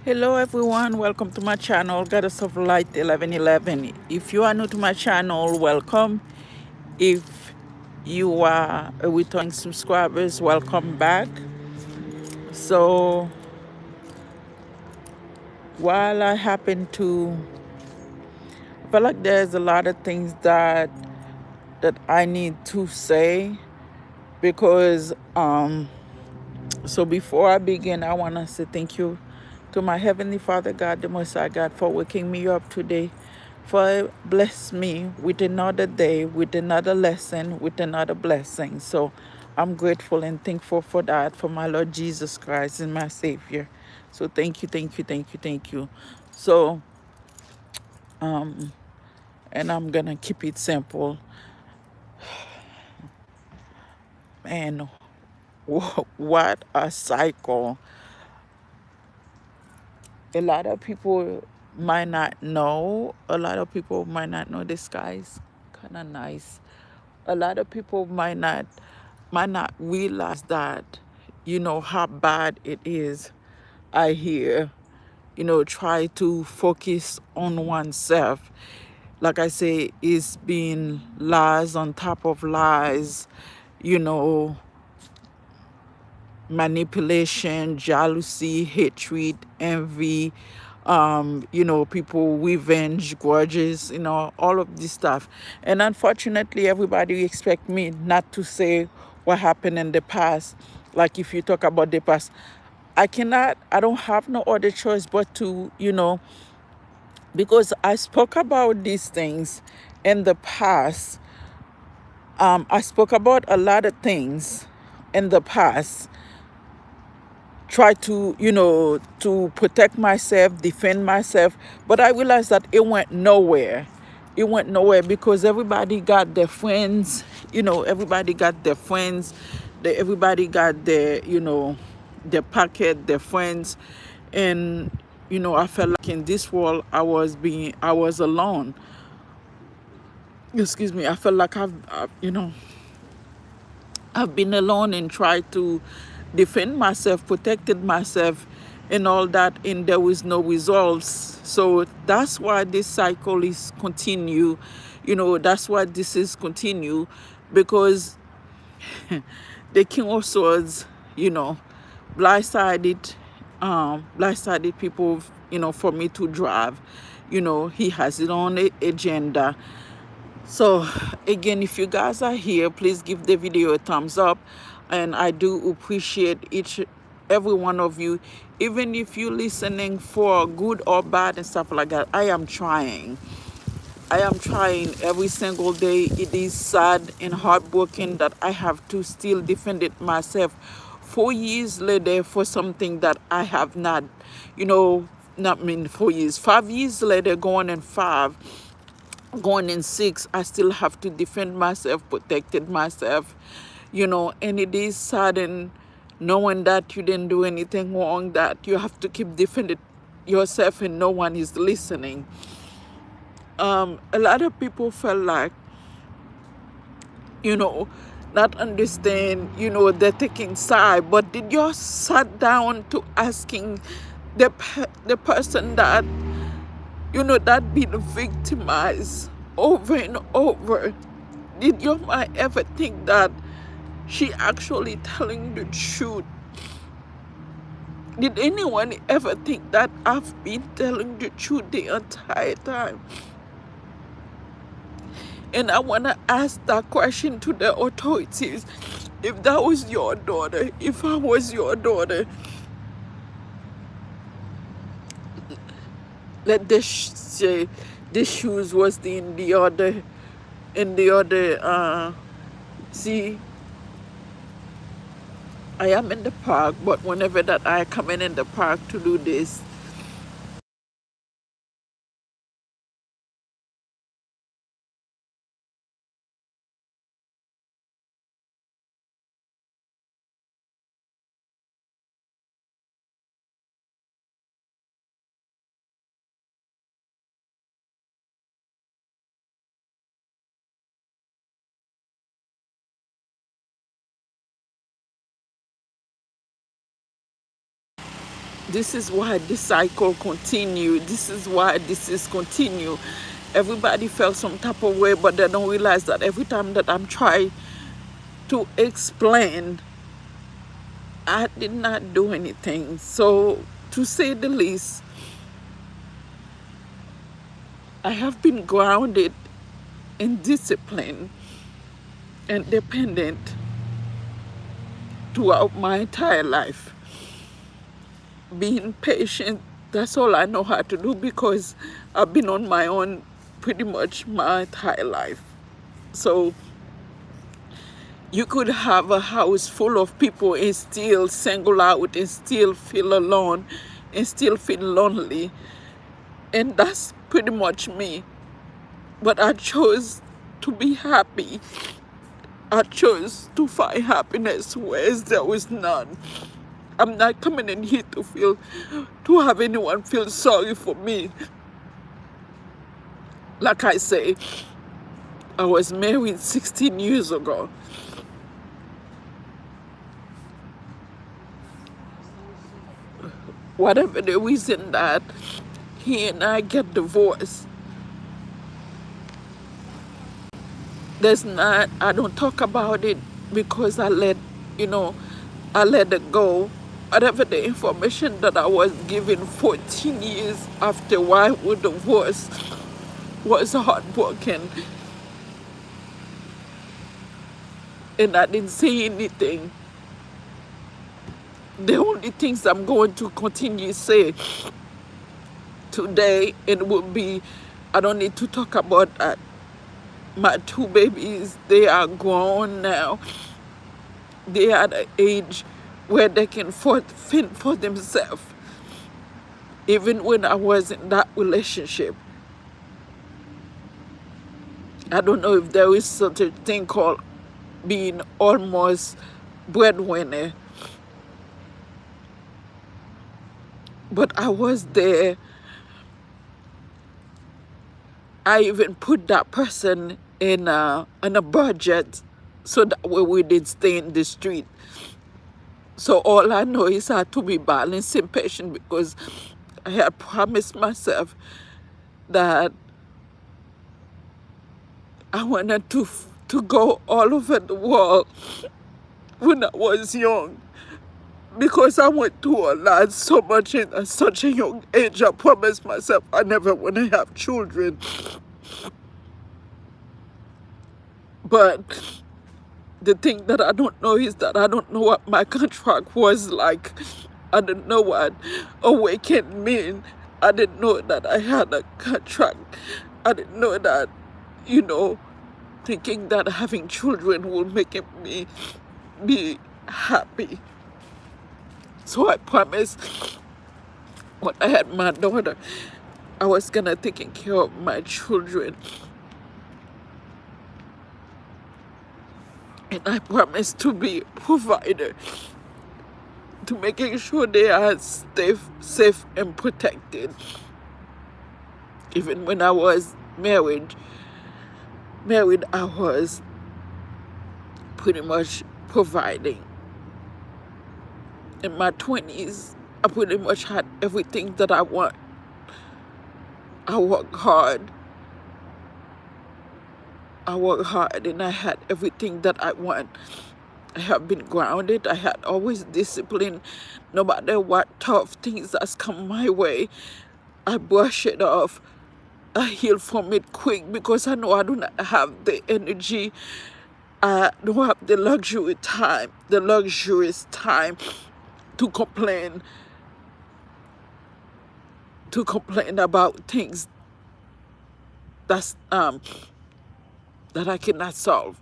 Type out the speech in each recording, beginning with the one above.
Hello everyone, welcome to my channel, Goddess of Light 1111. If you are new to my channel, welcome. If you are a returning subscribers, welcome back. So while I happen to I feel like there's a lot of things that I need to say because so before I begin, I want to say thank you to my Heavenly Father God, the Most High God, for waking me up today, for bless me with another day, with another lesson, with another blessing. So I'm grateful and thankful for that, for my Lord Jesus Christ and my Savior. So thank you, thank you, thank you, thank you. So, and I'm going to keep it simple. Man, what a cycle. A lot of people might not know. A lot of people might not know this guy's kind of nice. A lot of people might not realize that, how bad it is. I hear, try to focus on oneself. Like I say, it's been lies on top of lies, you know, manipulation, jealousy, hatred, envy, people revenge, grudges, all of this stuff. And unfortunately, everybody expect me not to say what happened in the past. Like if you talk about the past, I don't have no other choice but to, because I spoke about these things in the past. I spoke about a lot of things in the past, try to, to protect myself, defend myself. But I realized that it went nowhere. It went nowhere because everybody got their friends, everybody got their friends, everybody got their, their pocket, their friends. And, I felt like in this world I was alone. Excuse me. I felt like I've been alone and tried to defend myself, protected myself, and all that, and there was no results. So that's why this cycle is continue. That's why this is continue, because the King of Swords, blindsided, blindsided people, for me to drive. He has his own agenda. So again, if you guys are here, please give the video a thumbs up, and I do appreciate every one of you. Even if you're listening for good or bad and stuff like that, I am trying every single day. It is sad and heartbroken that I have to still defend it myself 4 years later for something that I have not, not mean 4 years, 5 years later, going in 6, I still have to defend myself, protected myself, and it is saddening knowing that you didn't do anything wrong, that you have to keep defending yourself and no one is listening. A lot of people felt like, you know, not understand, they're taking side, but did you sat down to asking the person that, that been victimized over and over, did your mind ever think that she actually telling the truth? Did anyone ever think that I've been telling the truth the entire time? And I want to ask that question to the authorities. If that was your daughter, if I was your daughter, let the say the shoes was in the other see, I am in the park, but whenever that I come in the park to do this, This is why this cycle continue. This is why this is continue. Everybody felt some type of way, but they don't realize that every time that I'm trying to explain, I did not do anything. So, to say the least, I have been grounded in discipline and dependent throughout my entire life. Being patient, that's all I know how to do because I've been on my own pretty much my entire life. So you could have a house full of people and still single out and still feel alone and still feel lonely. And that's pretty much me. But I chose to be happy. I chose to find happiness where there was none. I'm not coming in here to have anyone feel sorry for me. Like I say, I was married 16 years ago. Whatever the reason that he and I get divorced, I don't talk about it because I let it go. Whatever the information that I was given 14 years after why we divorced was heartbroken. And I didn't say anything. The only things I'm going to continue to say today, it will be, I don't need to talk about that. My two babies, they are grown now. They are at an age where they can fend for themselves. Even when I was in that relationship, I don't know if there is such a thing called being almost breadwinner. But I was there. I even put that person in a budget so that way we did stay in the street. So all I know is I had to be balanced and patient because I had promised myself that I wanted to go all over the world when I was young. Because I went through a lot so much at such a young age, I promised myself I never want to have children. But the thing that I don't know is that I don't know what my contract was like. I didn't know what awakened mean. I didn't know that I had a contract. I didn't know that, thinking that having children will make me be happy. So I promised when I had my daughter, I was gonna take care of my children. And I promised to be a provider, to making sure they are safe and protected. Even when I was married, I was pretty much providing. In my 20s, I pretty much had everything that I want. I worked hard. And I had everything that I want. I have been grounded. I had always discipline. No matter what tough things that's come my way, I brush it off. I heal from it quick because I know I do not have the energy. I don't have the luxurious time to complain about things that I cannot solve.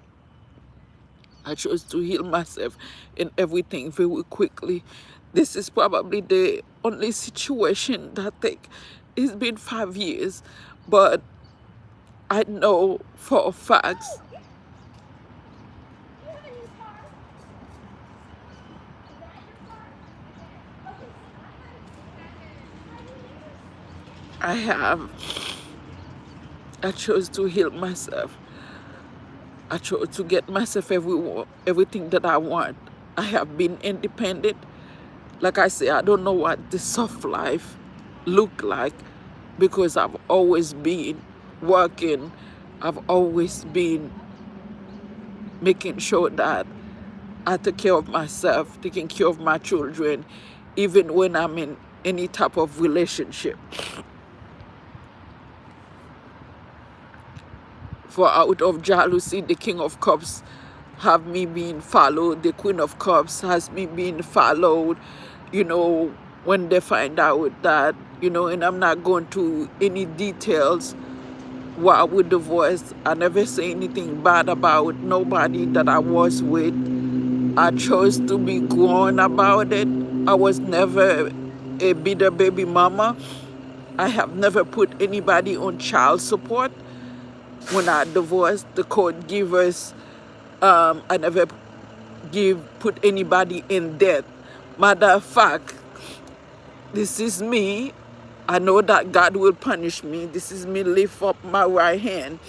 I chose to heal myself in everything very quickly. This is probably the only situation that it's been 5 years, but I know for a fact I chose to heal myself. I chose to get myself everything that I want. I have been independent. Like I say, I don't know what the soft life look like because I've always been working. I've always been making sure that I take care of myself, taking care of my children, even when I'm in any type of relationship. For out of jealousy, the King of Cups have me being followed. The Queen of Cups has me being followed. You know, when they find out that, and I'm not going to any details while we divorced. I never say anything bad about nobody that I was with. I chose to be grown about it. I was never a bitter baby mama. I have never put anybody on child support. When I divorced, the court gave us, I never put anybody in debt. Matter of fact, this is me. I know that God will punish me. This is me lift up my right hand.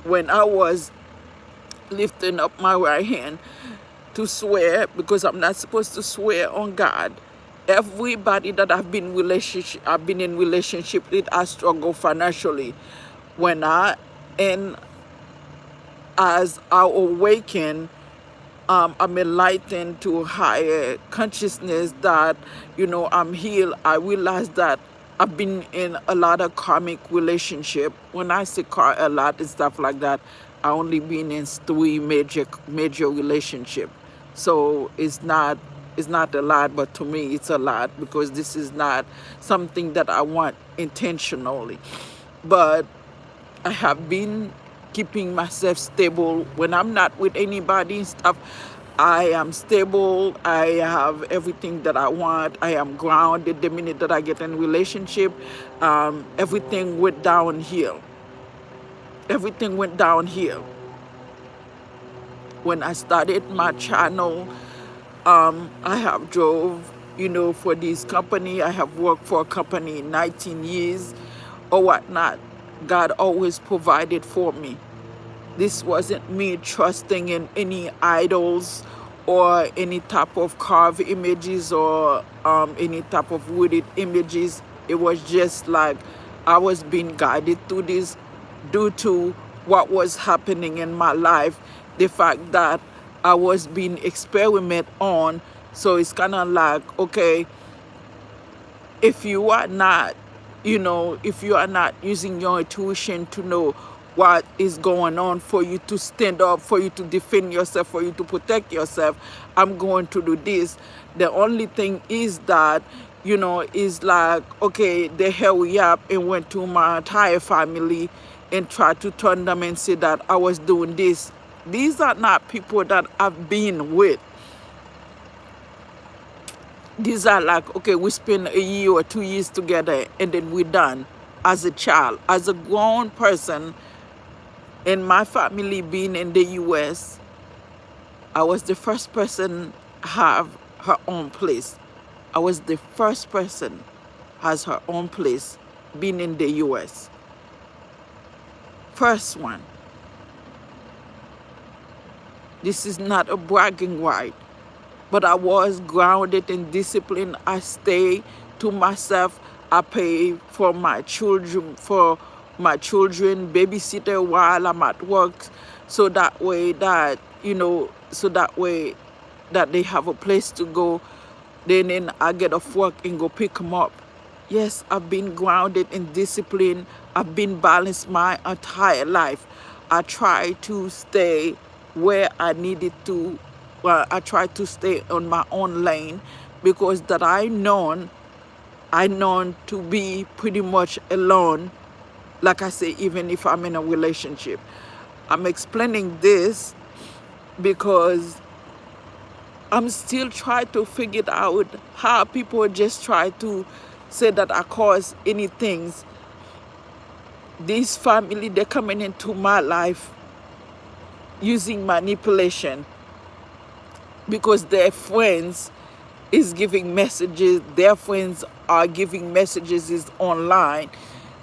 When I was lifting up my right hand to swear, because I'm not supposed to swear on God, everybody that I've been in relationship with, I struggle financially. When and as I awaken, I'm enlightened to a higher consciousness that, I'm healed. I realize that I've been in a lot of karmic relationship. When I say a lot and stuff like that, I only been in 3 major relationship. So it's not a lot, but to me it's a lot because this is not something that I want intentionally. But I have been keeping myself stable. When I'm not with anybody and stuff, I am stable. I have everything that I want. I am grounded. The minute that I get in a relationship, everything went downhill. Everything went downhill. When I started my channel, I have drove, for this company. I have worked for a company 19 years or whatnot. God always provided for me. This wasn't me trusting in any idols or any type of carved images or any type of wooded images. It was just like I was being guided through this due to what was happening in my life, the fact that I was being experimented on. So it's kind of like, okay, if you are not, if you are not using your intuition to know what is going on, for you to stand up, for you to defend yourself, for you to protect yourself, I'm going to do this. The only thing is that, is like, okay, they hurry up and went to my entire family and tried to turn them and say that I was doing this. These are not people that I've been with. These are like, okay, we spend a year or 2 years together and then we're done. As a child, as a grown person, in my family being in the US, I was the first person have her own place. I was the first person has her own place being in the US. First one. This is not a bragging right. But I was grounded in discipline. I stay to myself. I pay for my children, babysitter while I'm at work, so that way that, they have a place to go. Then I get off work and go pick them up. Yes, I've been grounded in discipline. I've been balanced my entire life. I try to stay where I needed to. Well, I try to stay on my own lane because that I known to be pretty much alone. Like I say, even if I'm in a relationship, I'm explaining this because I'm still trying to figure out how people just try to say that I cause anything. This family, they're coming into my life using manipulation because their friends is giving messages, their friends are giving messages is online.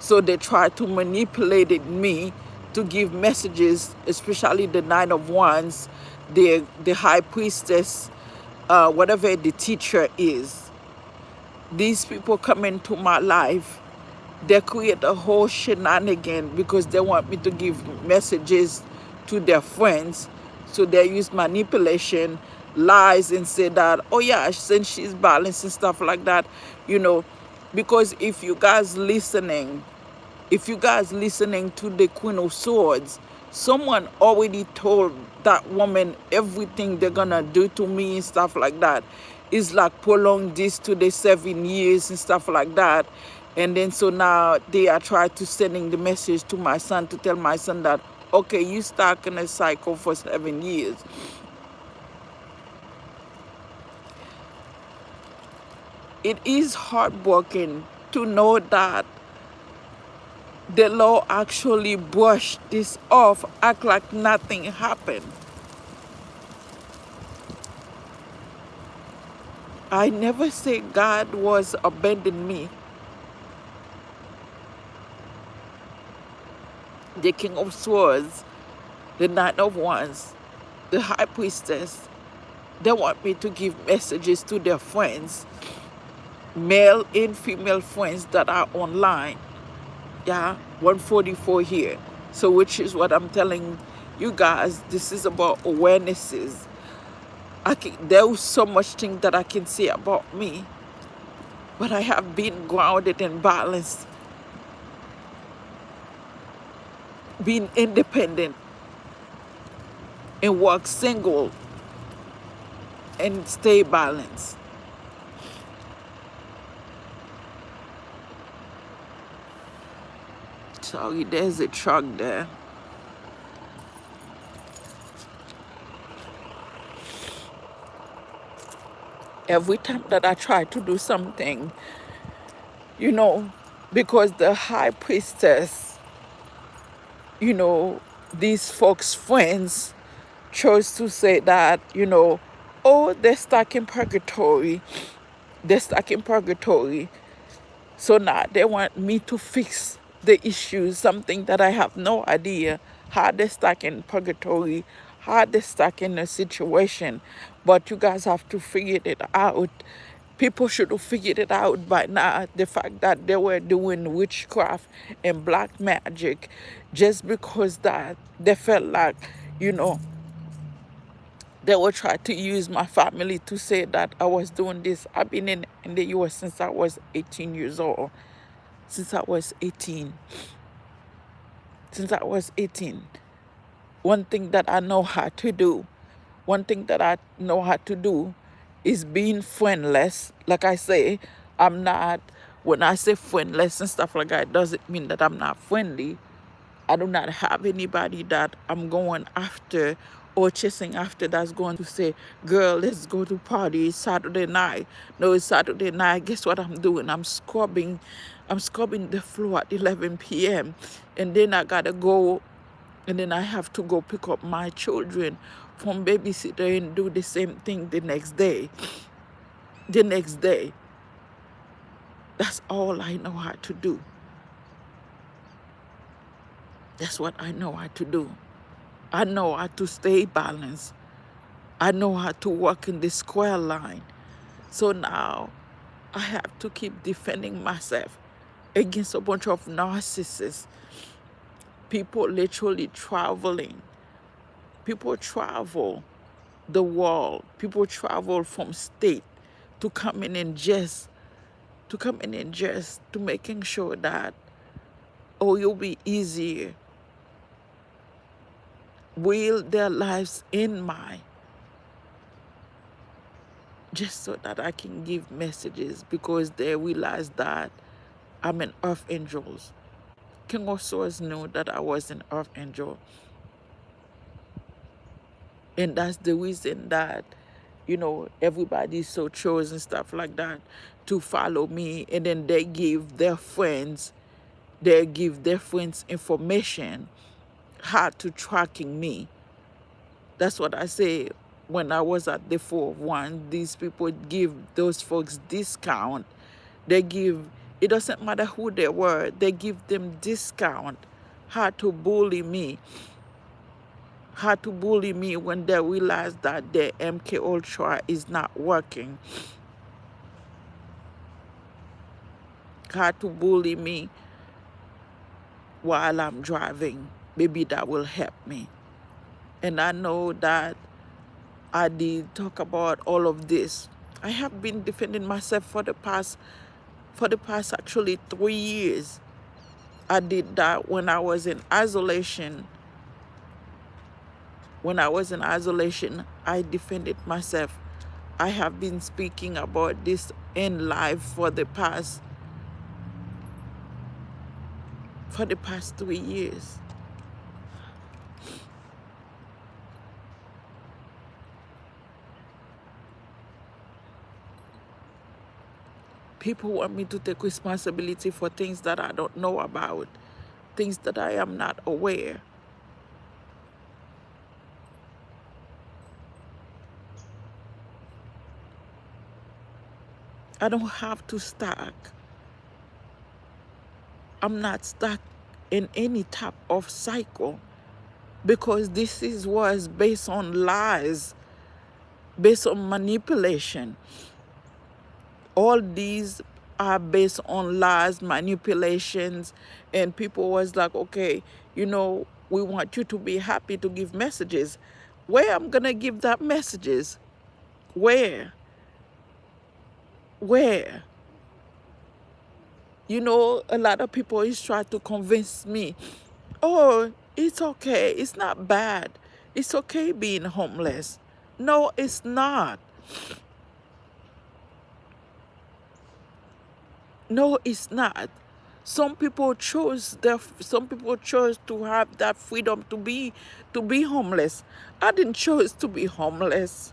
So they try to manipulate me to give messages, especially the Nine of Wands, the high priestess, whatever the teacher is. These people come into my life, they create a whole shenanigan because they want me to give messages to their friends. So they use manipulation, lies, and say that, oh yeah, since she's balanced and stuff like that, you know, because if you guys listening to the Queen of Swords, someone already told that woman everything they're gonna do to me and stuff like that. It's like prolong this to the 7 years and stuff like that. And then so now they are trying to sending the message to my son to tell my son that, okay, you stuck in a cycle for 7 years. It is heartbroken to know that the law actually brushed this off, act like nothing happened. I never say God was abandoning me. The King of Swords, the Knight of Wands, the High Priestess, they want me to give messages to their friends, male and female friends that are online. Yeah, 144 here. So which is what I'm telling you guys, this is about awarenesses. There's so much thing that I can say about me, but I have been grounded and balanced, being independent and work single and stay balanced. Sorry, there's a truck there. Every time that I try to do something, you know, because the High Priestess, you know, these folks' friends chose to say that, you know, oh, they're stuck in purgatory. They're stuck in purgatory. So now they want me to fix the issue, something that I have no idea how they're stuck in purgatory, how they're stuck in a situation. But you guys have to figure it out. People should have figured it out by now. The fact that they were doing witchcraft and black magic just because that they felt like, you know, they were trying to use my family to say that I was doing this. I've been in the US since I was 18 years old. Since I was 18. Since I was 18. One thing that I know how to do, one thing that I know how to do is being friendless. Like I say, I'm not, when I say friendless and stuff like that, it doesn't mean that I'm not friendly. I do not have anybody that I'm going after or chasing after that's going to say, girl, let's go to party. It's Saturday night. No, it's Saturday night. Guess what I'm doing? I'm scrubbing the floor at 11 p.m. And then I gotta go, and then I have to go pick up my children from babysitter and do the same thing the next day. The next day. That's all I know how to do. That's what I know how to do. I know how to stay balanced. I know how to walk in the square line. So now I have to keep defending myself against a bunch of narcissists. People literally traveling. People travel the world. People travel from state to come in and just to making sure that, oh, you'll be easier. Will their lives in mine, just so that I can give messages, because they realize that I'm an earth angel. King of Swords knew that I was an earth angel. And that's the reason that, you know, everybody's so chosen stuff like that to follow me. And then they give their friends information how to tracking me. That's what I say. When I was at the 4 of 1, these people give those folks discount. It doesn't matter who they were, they give them discount, how to bully me. had to bully me when they realized that the MK Ultra is not working, had to bully me while I'm driving. Maybe that will help me. And I know that I did talk about all of this. I have been defending myself for the past actually 3 years. I did that when I was in isolation. When I was in isolation, I defended myself. I have been speaking about this in life for the past 3 years. People want me to take responsibility for things that I don't know about, things that I am not aware. I don't have to stuck. I'm not stuck in any type of cycle because was based on lies, based on manipulation. All these are based on lies, manipulations, and people was like, okay, we want you to be happy to give messages. Where I'm gonna give that messages? Where? Where? A lot of people is trying to convince me, oh, it's okay, it's not bad. It's okay being homeless. No, it's not. No, it's not. Some people chose to have that freedom to be homeless. I didn't choose to be homeless.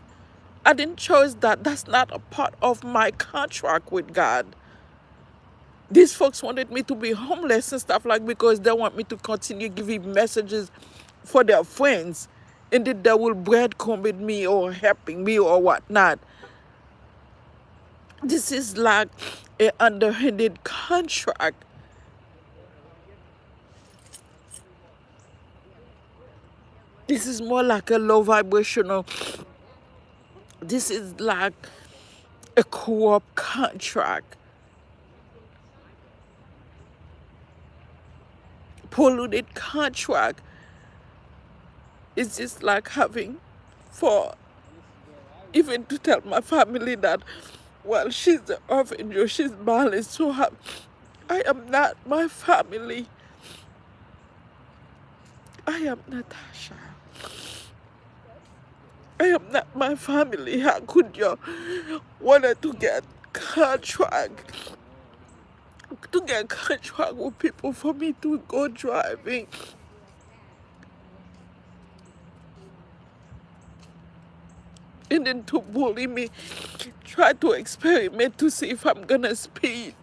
I didn't choose that. That's not a part of my contract with God. These folks wanted me to be homeless and stuff like because they want me to continue giving messages for their friends and that they will breadcrumb with me or helping me or whatnot. This is like an underhanded contract. This is more like a low vibrational. This is like a co-op contract. Polluted contract. It's just like having for even to tell my family that, well, she's the orphan or she's balanced. So I am not my family. I am Natasha. I am not my family. How could you wanted to get contract with people for me to go driving? And then to bully me, try to experiment to see if I'm gonna speed.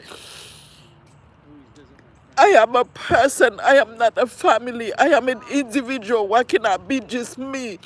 I am a person, I am not a family, I am an individual. Why cannot be just me?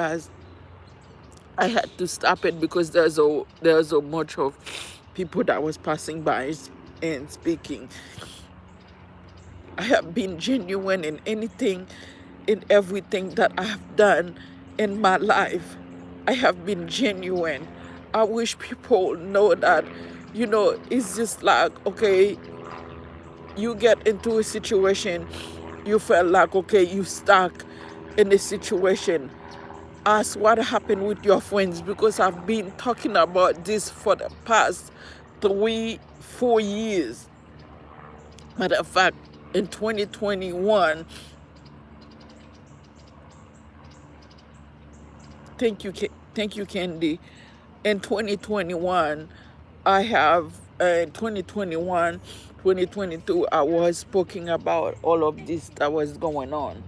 as I had to stop it because there's a bunch of people that was passing by and speaking. I have been genuine in anything, in everything that I have done in my life. I have been genuine. I wish people know that, it's just like, okay, you get into a situation, you felt like, okay, you stuck in a situation. Ask what happened with your friends, because I've been talking about this for the past 3, 4 years. Matter of fact, in 2021, thank you, Candy. In 2021, I have, in 2021, 2022, I was speaking about all of this that was going on.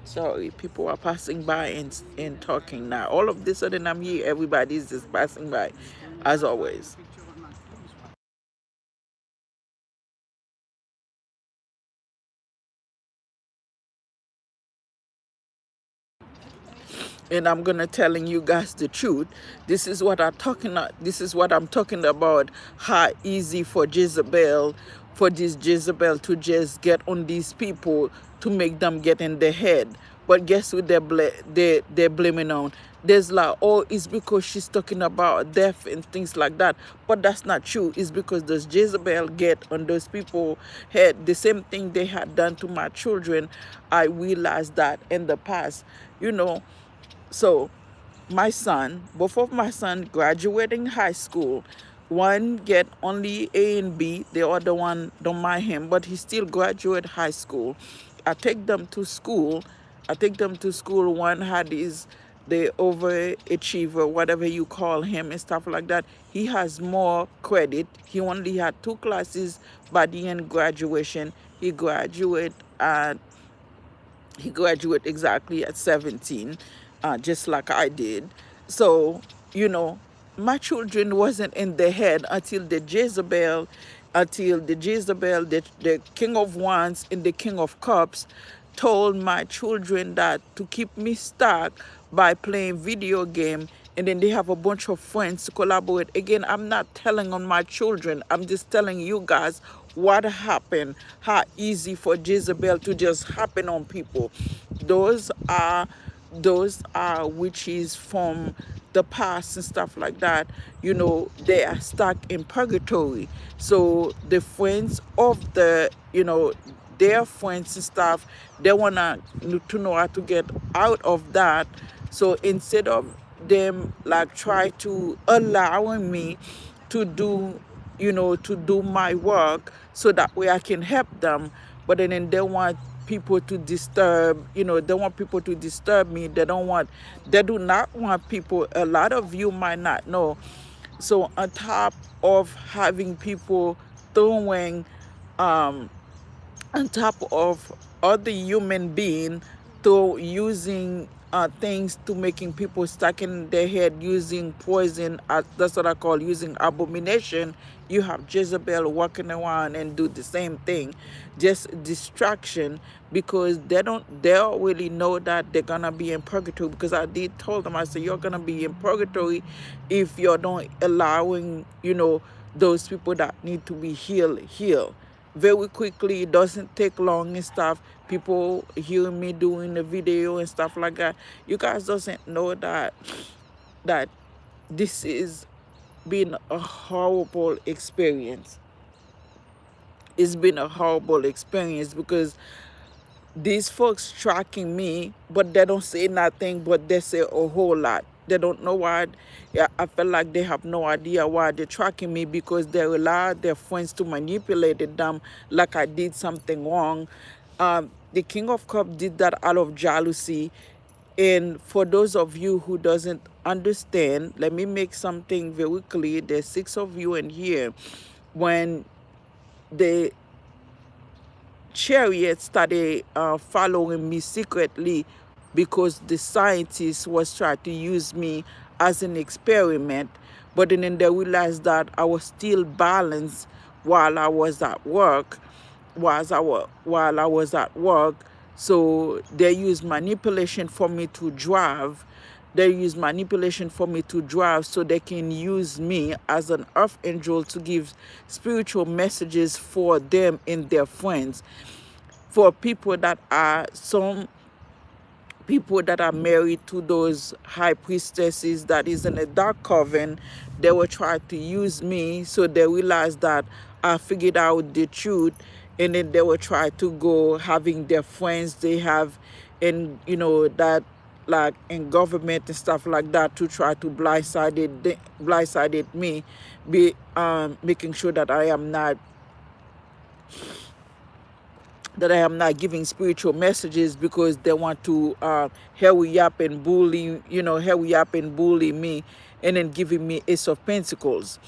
Sorry, people are passing by and talking now. All of this sudden I'm here, everybody's just passing by, as always. And I'm gonna telling you guys the truth. This is what I'm talking about. How easy for this Jezebel to just get on these people to make them get in their head. But guess what they're blaming on? There's like, oh, it's because she's talking about death and things like that. But that's not true. It's because those Jezebel get on those people head. The same thing they had done to my children. I realized that in the past, you know. So both of my son graduating high school. One get only A and B, the other one don't mind him, but he still graduate high school. I take them to school. One had the overachiever, whatever you call him and stuff like that. He has more credit. He only had 2 classes by the end graduation. He graduated exactly at 17, just like I did. So, you know, my children wasn't in their head until the Jezebel, the King of Wands and the King of Cups told my children that to keep me stuck by playing video game, and then they have a bunch of friends to collaborate. Again, I'm not telling on my children. I'm just telling you guys what happened, how easy for Jezebel to just happen on people. Those are those are witches from the past and stuff like that. They are stuck in purgatory. So the friends of their friends and stuff, they wanna to know how to get out of that. So instead of them like try to allowing me to do my work so that way I can help them, but then they want people to disturb, they want people to disturb me. They do not want people. A lot of you might not know. So on top of having people throwing, on top of other human being, to using things to making people stuck in their head, using poison, that's what I call using abomination. You have Jezebel walking around and do the same thing, just distraction, because they don't really know that they're gonna be in purgatory. Because I did told them, I said, you're gonna be in purgatory if you're not allowing those people that need to be heal very quickly. It doesn't take long and stuff. People hear me doing the video and stuff like that. You guys doesn't know that this is been a horrible experience. It's been a horrible experience because these folks tracking me, but they don't say nothing, but they say a whole lot. They don't know why. Yeah, I feel like they have no idea why they're tracking me, because they allow their friends to manipulate them like I did something wrong. The King of Cups did that out of jealousy. And for those of you who doesn't understand, let me make something very clear. There's 6 of you in here. When the Chariot started following me secretly, because the scientists was trying to use me as an experiment, but then they realized that I was still balanced while I was at work. While I was at work. So they use manipulation for me to drive. They use manipulation for me to drive so they can use me as an earth angel to give spiritual messages for them and their friends. For people that are some people that are married to those high priestesses that is in a dark coven, they will try to use me so they realize that I figured out the truth, and then they will try to go having their friends they have in, that like in government and stuff like that, to try to blindsided me, be making sure that I am not giving spiritual messages, because they want to hurry up and bully me, and then giving me Ace of Pentacles.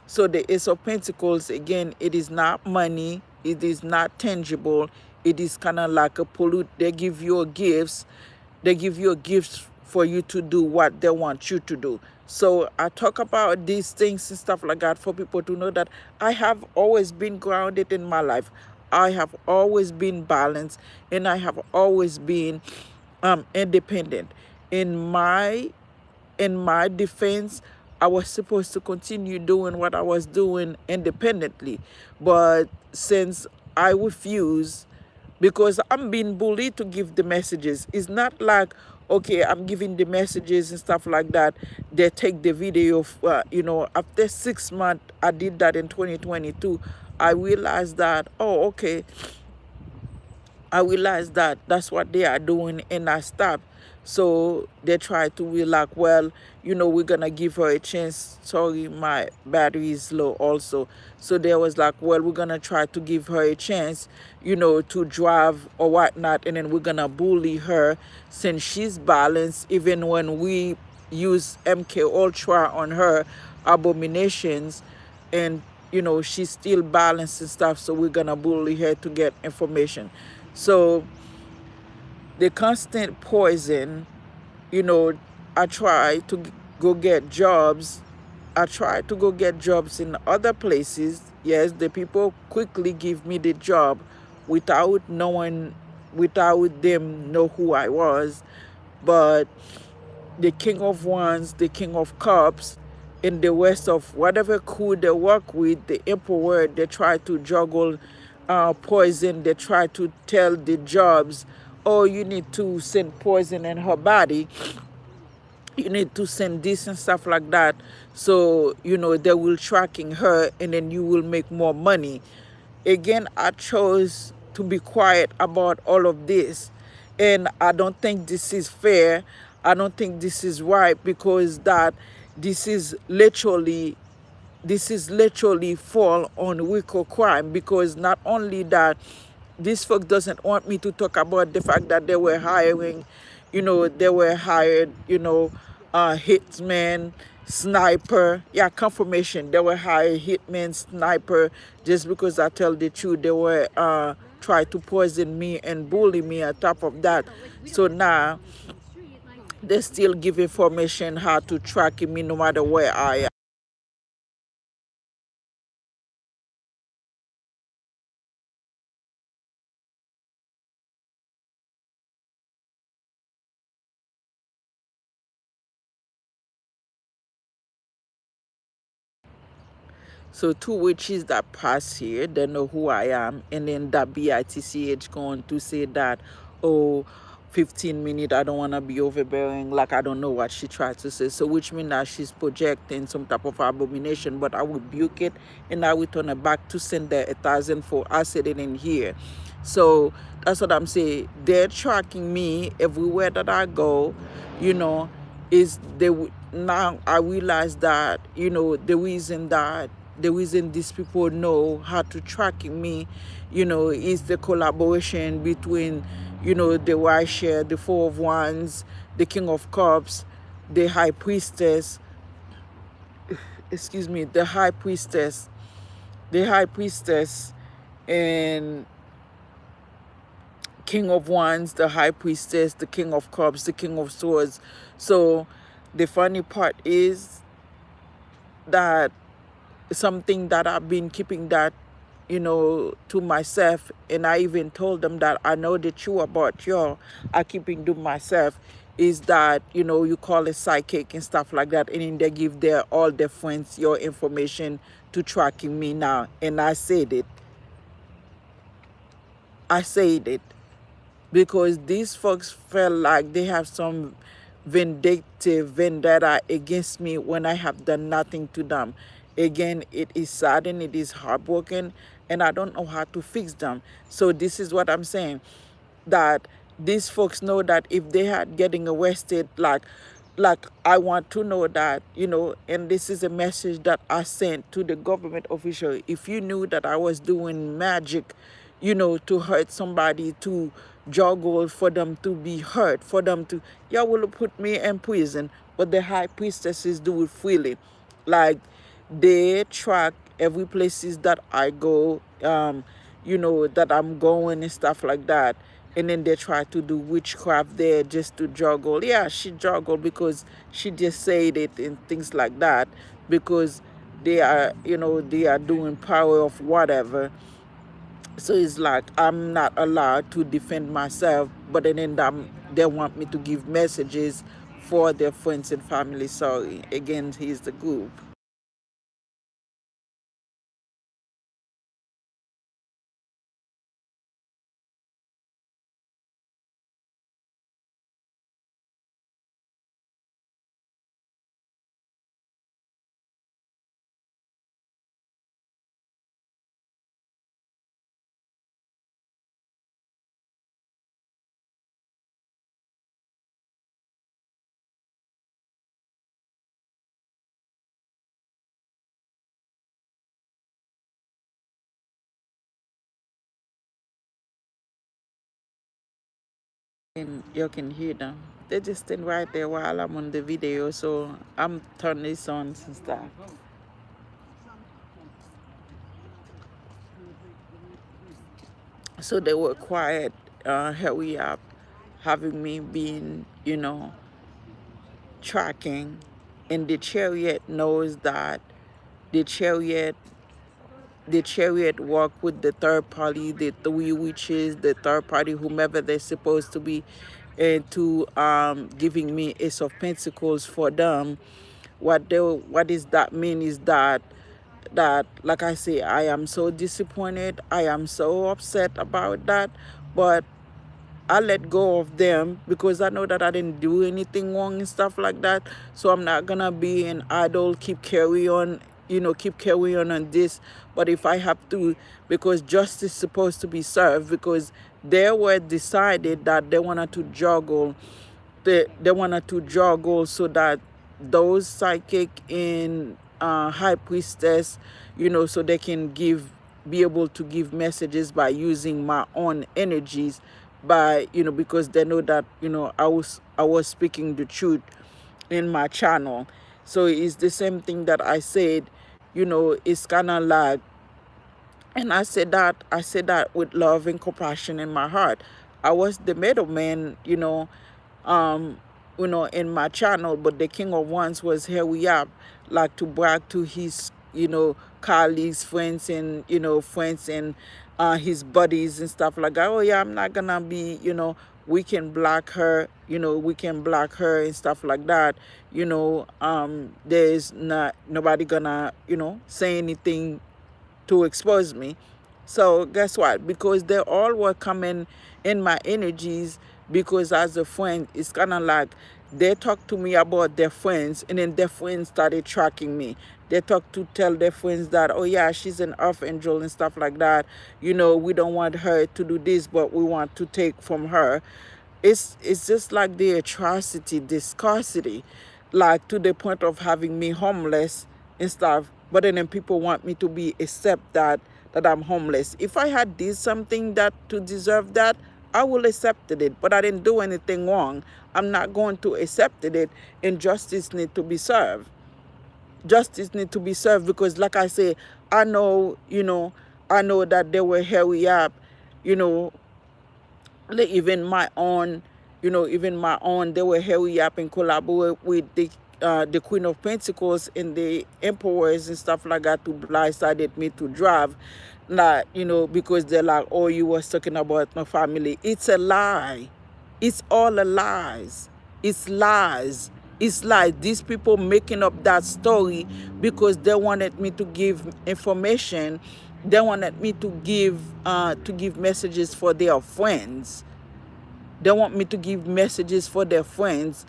So the Ace of Pentacles, again, it is not money, it is not tangible, it is kind of like a pollute. They give you gifts, for you to do what they want you to do. So I talk about these things and stuff like that for people to know that I have always been grounded in my life. I have always been balanced, and I have always been independent. In my defense, I was supposed to continue doing what I was doing independently. But since I refuse, because I'm being bullied to give the messages, it's not like, okay, I'm giving the messages and stuff like that. They take the video, after 6 months, I did that in 2022. I realized that, oh, okay, I realized that that's what they are doing, and I stopped. So they try to be like, well, we're gonna give her a chance. Sorry, my battery is low also. So they was like, well, we're gonna try to give her a chance, to drive or whatnot, and then we're gonna bully her since she's balanced. Even when we use MK Ultra on her abominations, and she's still balanced and stuff, so we're gonna bully her to get information. So the constant poison, you know I try to go get jobs. I try to go get jobs in other places. Yes, the people quickly give me the job without them know who I was. But the King of Wands, the King of Cups, in the rest of whatever crew they work with, the Emperor, they try to juggle poison. They try to tell the jobs, oh, you need to send poison in her body. You need to send this and stuff like that. So, they will tracking her, and then you will make more money. Again, I chose to be quiet about all of this. And I don't think this is fair. I don't think this is right, because that this is literally fall on RICO crime. Because not only that, this folks doesn't want me to talk about the fact that they were hiring, they were hired, hitman, sniper. Yeah, confirmation. They were hired hitman, sniper, just because I tell the truth. They were try to poison me and bully me on top of that. So now they still give information how to track me no matter where I am. So two witches that pass here, they know who I am, and then that BITCH going to say that, oh, 15 minutes, I don't want to be overbearing, like I don't know what she tried to say. So which means that she's projecting some type of abomination, but I will rebuke it, and I will turn it back to send her 1,000 for I said it in here. So that's what I'm saying. They're tracking me everywhere that I go, you know, is they now I realize that, the reason these people know how to track me, is the collaboration between, the White Share, the Four of Wands, the King of Cups, the High Priestess, excuse me, the High Priestess, and King of Wands, the High Priestess, the King of Cups, the King of Swords. So the funny part is that something that I've been keeping that to myself, and I even told them that I know the truth about y'all. I keeping to myself is that, you call it psychic and stuff like that, and then they give their all their friends your information to tracking me now. And I said it because these folks felt like they have some vindictive vendetta against me when I have done nothing to them. Again, it is sad and it is heartbroken, and I don't know how to fix them. So this is what I'm saying, that these folks know that if they had getting arrested, like I want to know that, and this is a message that I sent to the government official. If you knew that I was doing magic, to hurt somebody, to juggle for them to be hurt, for them to, y'all will put me in prison. But the high priestesses do it freely. Like, they track every places that I go, that I'm going and stuff like that. And then they try to do witchcraft there just to juggle. Yeah, she juggled because she just said it and things like that, because they are doing power of whatever. So it's like I'm not allowed to defend myself, but then they want me to give messages for their friends and family. Sorry, again, he's the group. And you can hear them. They just stand right there while I'm on the video, so I'm turning this on and stuff. So they were quiet, hurry up, having me being, tracking. And the chariot knows that the chariot the chariot work with the third party, the three witches, the third party, whomever they're supposed to be, and to giving me Ace of Pentacles for them. What does that mean is that, like I say, I am so disappointed. I am so upset about that, but I let go of them because I know that I didn't do anything wrong and stuff like that. So I'm not gonna be an idol, keep carrying on this. But if I have to, because justice is supposed to be served, because they were decided that they wanted to juggle, they wanted to juggle so that those psychic and high priestess, so they can be able to give messages by using my own energies, by because they know that I was speaking the truth in my channel. So it's the same thing that I said. It's kind of like, and I said that with love and compassion in my heart. I was the middleman, um, in my channel, but the King of Wands was here we up, like to brag to his, colleagues, friends and his buddies and stuff like that. Oh yeah, I'm not gonna be, we can block her, and stuff like that. There's not nobody gonna, say anything to expose me. So guess what? Because they all were coming in my energies, because as a friend, it's kind of like they talked to me about their friends, and then their friends started tracking me. They talked to tell their friends that, oh yeah, she's an earth angel and stuff like that. We don't want her to do this, but we want to take from her. It's just like the atrocity, the scarcity, like to the point of having me homeless and stuff. But then people want me to be accept that I'm homeless. If I had did something that to deserve that, I will accepted it. But I didn't do anything wrong. I'm not going to accept it, and justice need to be served. Justice need to be served because, like I say, I know, I know that they will hurry up, you know, even my own, they will hurry up and collaborate with the Queen of Pentacles and the Emperors and stuff like that to blindsided me to drive. Not, because they're like, oh, you was talking about my family. It's a lie. It's all a lies. It's lies. It's lies. These people making up that story because they wanted me to give information. They wanted me to give messages for their friends. They want me to give messages for their friends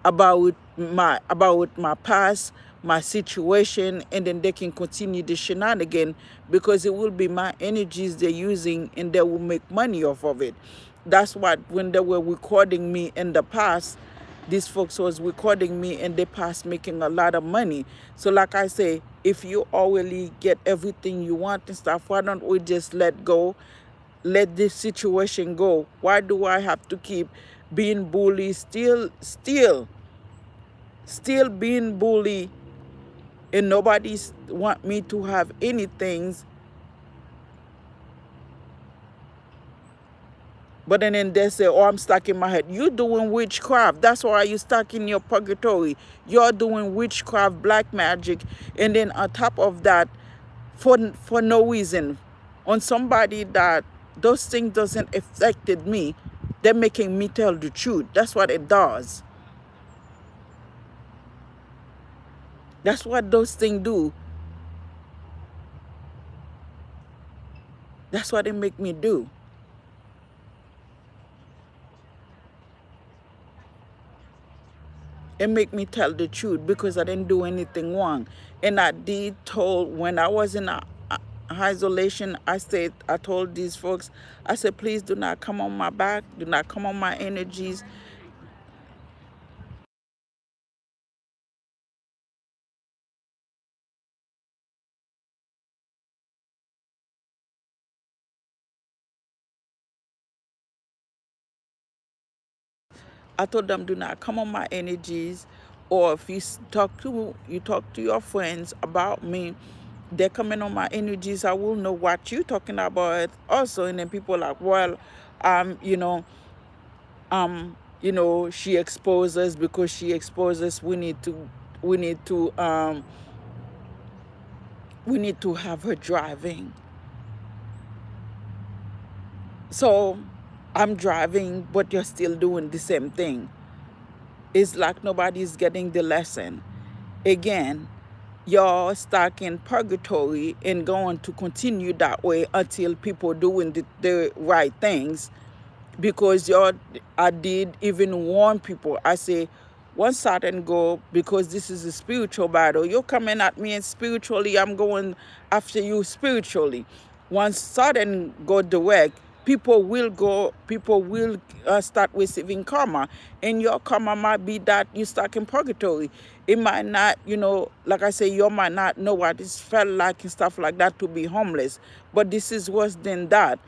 about my past, my situation, and then they can continue the shenanigan because it will be my energies they're using and they will make money off of it. That's what when they were recording me in the past, these folks was recording me and they past making a lot of money. So like I say, if you already get everything you want and stuff, why don't we just let go? Let this situation go. Why do I have to keep being bullied, still being bullied, and nobody's want me to have anything? But then they say, oh, I'm stuck in my head. You doing witchcraft. That's why you stuck in your purgatory. You're doing witchcraft, black magic, and then on top of that, for no reason, on somebody that those things doesn't affected me, they're making me tell the truth. That's what it does. That's what those things do. That's what they make me do. It make me tell the truth because I didn't do anything wrong. And I did told when I was in isolation, I told these folks, I said, please do not come on my back, do not come on my energies. I told them do not come on my energies, or if you talk to your friends about me, they're coming on my energies. I will know what you're talking about also. And then people are like, well, um, you know, she exposes because she exposes. We need to have her driving. So I'm driving, but you're still doing the same thing. It's like nobody's getting the lesson. Again, you're stuck in purgatory and going to continue that way until people doing the right things. Because I did even warn people. I say, one side and go, because this is a spiritual battle. You're coming at me and spiritually, I'm going after you spiritually. Once sudden go direct, people will start receiving karma, and your karma might be that you stuck in purgatory. It might not, like I say, you might not know what it felt like and stuff like that to be homeless, but this is worse than that.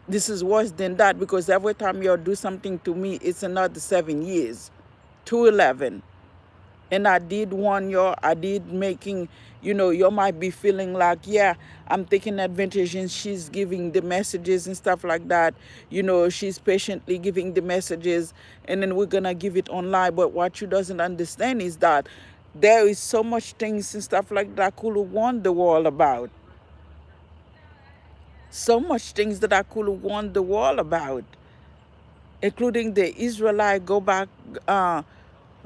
This is worse than that because every time you do something to me, it's another 7 years, 211. And I did warn you, I did making, you might be feeling like, yeah, I'm taking advantage and she's giving the messages and stuff like that. She's patiently giving the messages and then we're going to give it online. But what you doesn't understand is that there is so much things and stuff like that I could have warned the world about. So much things that I could have warned the world about, including the Israelite go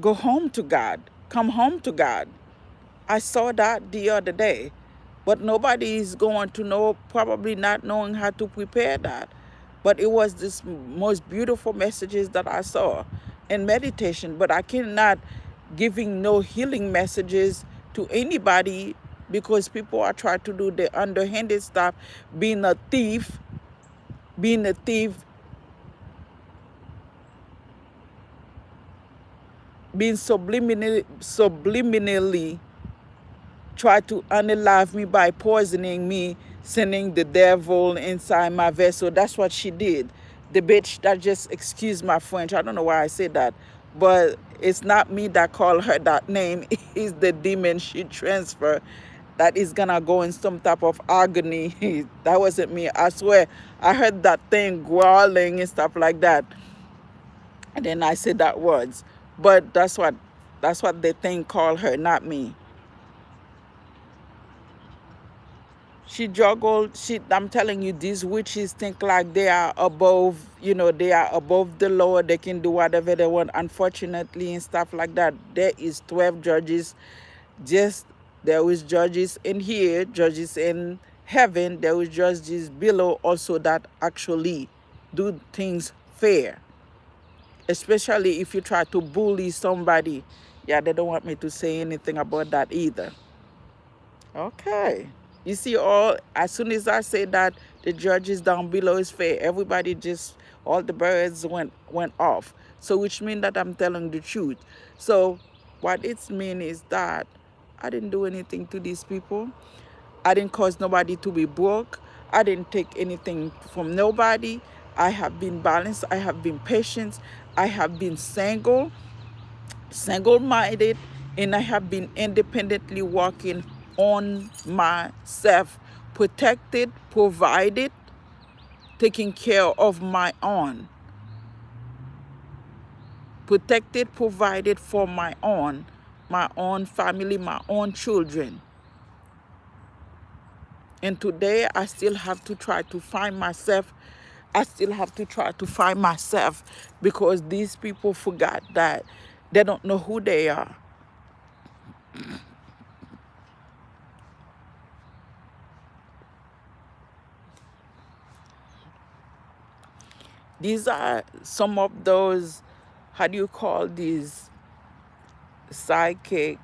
home to God, come home to God. I saw that the other day, but nobody is going to know, probably not knowing how to prepare that. But it was this most beautiful messages that I saw in meditation. But I cannot giving no healing messages to anybody because people are trying to do the underhanded stuff, being a thief, being a thief, being subliminally try to unalive me by poisoning me, sending the devil inside my vessel. That's what she did. The bitch that just, excuse my French, I don't know why I said that, but it's not me that called her that name. It's the demon she transferred that is gonna go in some type of agony. That wasn't me. I swear, I heard that thing growling and stuff like that. And then I said that words. But that's what the thing called her, not me. She juggled. I'm telling you, these witches think like they are above, they are above the law. They can do whatever they want. Unfortunately, and stuff like that. There is 12 judges. Just there is judges in here, judges in heaven. There is judges below also that actually do things fair. Especially if you try to bully somebody. Yeah, they don't want me to say anything about that either. Okay. You see, as soon as I say that the judges down below is fair, everybody just, all the birds went off. So which means that I'm telling the truth. So what it means is that I didn't do anything to these people. I didn't cause nobody to be broke. I didn't take anything from nobody. I have been balanced. I have been patient. I have been single-minded, and I have been independently working on myself, protected, provided, taking care of my own, protected, provided for my own family, my own children. And today I still have to try to find myself. I still have to try to find myself because these people forgot that they don't know who they are. These are some of those, how do you call these, psychic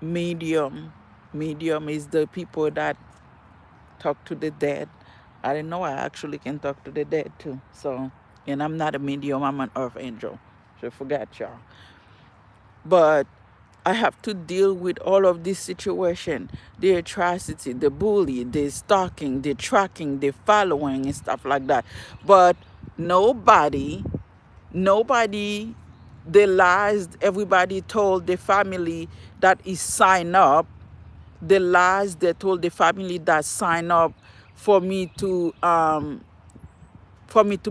medium. Medium is the people that talk to the dead. I didn't know I actually can talk to the dead too. So, and I'm not a medium, I'm an earth angel. So forget y'all. But I have to deal with all of this situation, the atrocity, the bully, the stalking, the tracking, the following and stuff like that. But nobody, the lies everybody told the family that is signed up, the lies they told the family that sign up for me to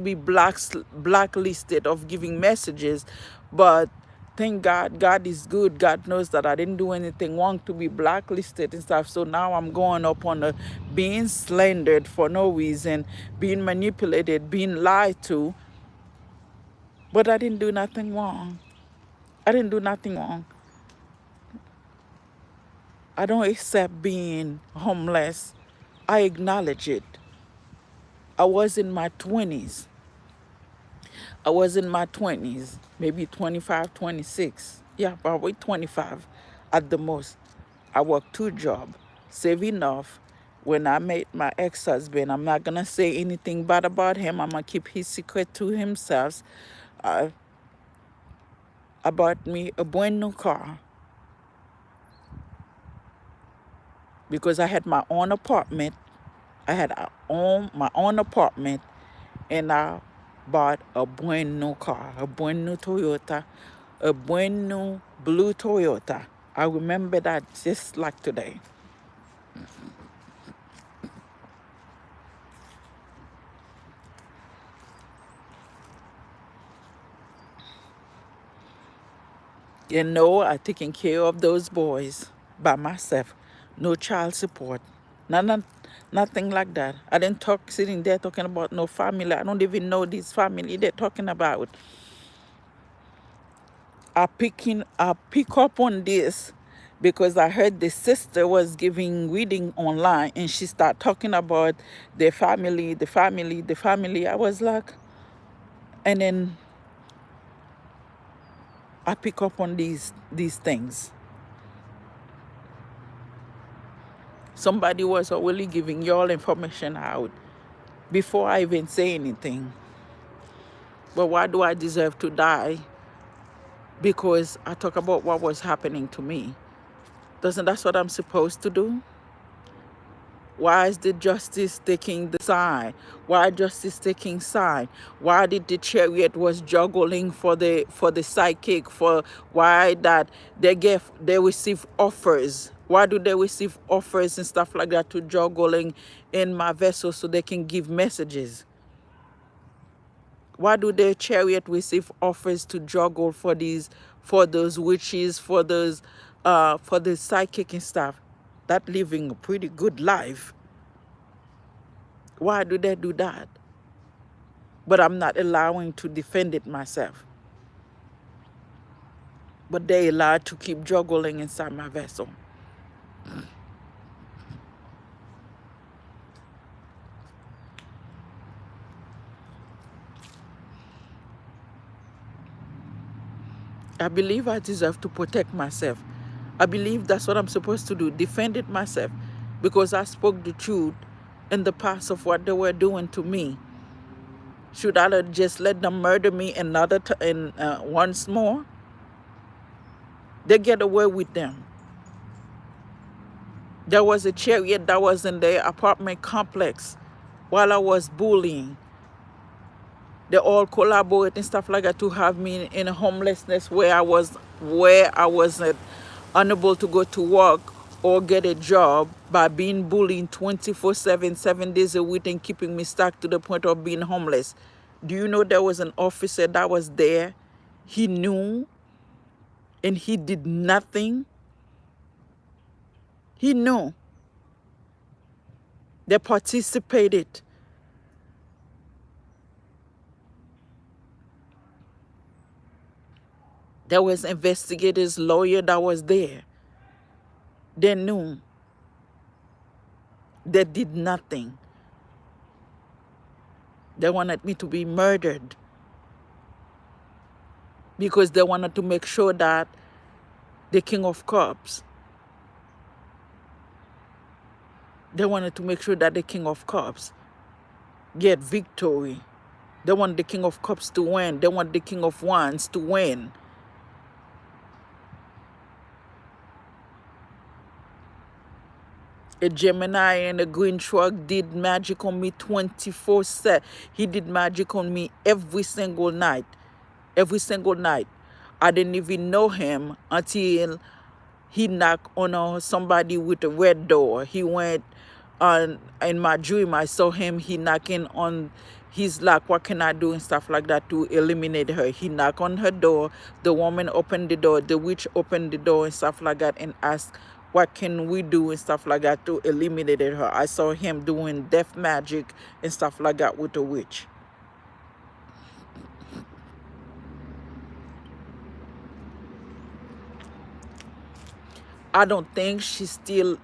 be blacklisted of giving messages. But thank God, God is good. God knows that I didn't do anything wrong to be blacklisted and stuff. So now I'm going up on being slandered for no reason, being manipulated, being lied to. But I didn't do nothing wrong. I didn't do nothing wrong. I don't accept being homeless. I acknowledge it. I was in my 20s. I was in my 20s, maybe 25, 26. Yeah, probably 25 at the most. I worked 2 jobs, save enough. When I met my ex-husband, I'm not going to say anything bad about him. I'm going to keep his secret to himself. I bought me a brand new car because I had my own apartment. I had my own apartment, and I bought a brand new car, a brand new Toyota, a brand new blue Toyota. I remember that just like today. You know, I taking care of those boys by myself. No child support. Nothing like that. I didn't talk sitting there talking about no family. I don't even know this family they're talking about. I pick up on this because I heard the sister was giving reading online and she started talking about the family, the family, the family. I was like, and then I pick up on these things. Somebody was already giving y'all information out before I even say anything. But why do I deserve to die? Because I talk about what was happening to me. Doesn't that's what I'm supposed to do? Why is the justice taking the side? Why justice taking side? Why did the chariot was juggling for the psychic? For why that they receive offers? Why do they receive offers and stuff like that to juggling in my vessel so they can give messages? Why do the chariot receive offers to juggle for those witches, for the psychic and stuff? That living a pretty good life. Why do they do that? But I'm not allowing to defend it myself. But they allowed to keep juggling inside my vessel. I believe I deserve to protect myself. I believe that's what I'm supposed to do, defend it myself, because I spoke the truth in the past of what they were doing to me. Should I have just let them murder me once more? They get away with them. There was a chariot that was in the apartment complex while I was bullying. They all collaborate and stuff like that to have me in homelessness where I wasn't unable to go to work or get a job by being bullied 24/7, 7 days a week, and keeping me stuck to the point of being homeless. Do you know there was an officer that was there? He knew and he did nothing. He knew. They participated. There was investigators, lawyer that was there. They knew. They did nothing. They wanted me to be murdered because they wanted to make sure that the king of cops, they wanted to make sure that the king of cops get victory. They want the king of cups to win. They want the king of wands to win. A Gemini and a green truck did magic on me 24/7. He did magic on me every single night. Every single night. I didn't even know him until he knocked on somebody with a red door. He went on in my dream. I saw him. He knocking on. He's like, what can I do and stuff like that to eliminate her? He knocked on her door. The woman opened the door. The witch opened the door and stuff like that and asked, what can we do and stuff like that to eliminate her? I saw him doing death magic and stuff like that with the witch. I don't think she's still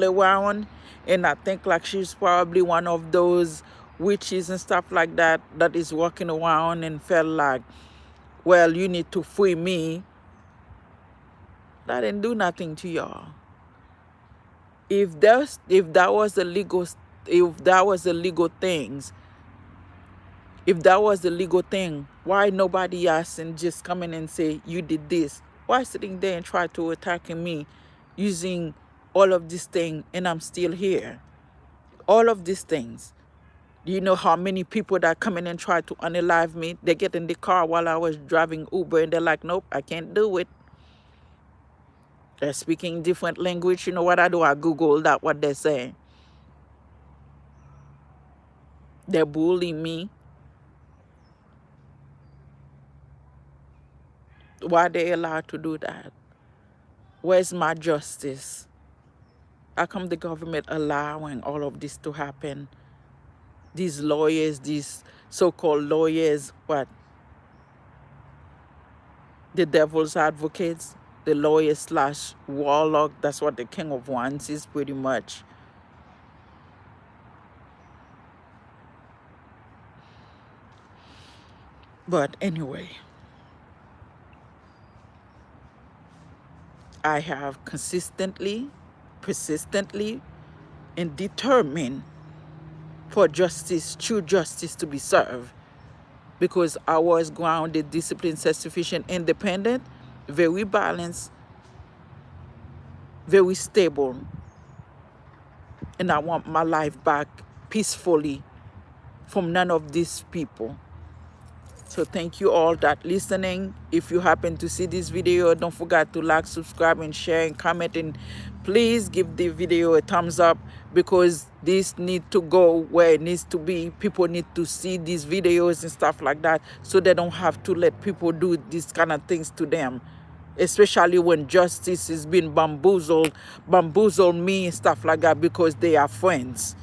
around, and I think like she's probably one of those witches and stuff like that that is walking around and felt like, well, you need to free me. I didn't do nothing to y'all. If that was the legal things, if that was the legal thing, why nobody asked and just come in and say you did this? Why sitting there and try to attacking me using all of these things and I'm still here? All of these things. Do you know how many people that come in and try to unalive me? They get in the car while I was driving Uber and they're like, nope, I can't do it. They're speaking different language. You know what I do? I Google that, what they're saying. They're bullying me. Why are they allowed to do that? Where's my justice? How come the government allowing all of this to happen? These lawyers, these so-called lawyers, what? The devil's advocates, the lawyer slash warlock, that's what the king of wands is pretty much. But anyway, I have consistently, persistently, and determined for justice, true justice to be served. Because I was grounded, disciplined, self-sufficient, independent, very balanced, very stable. And I want my life back peacefully from none of these people. So thank you all that listening. If you happen to see this video, don't forget to like, subscribe, and share, and comment. And please give the video a thumbs up, because this needs to go where it needs to be. People need to see these videos and stuff like that, so they don't have to let people do these kind of things to them. Especially when justice is being bamboozled me and stuff like that because they are friends.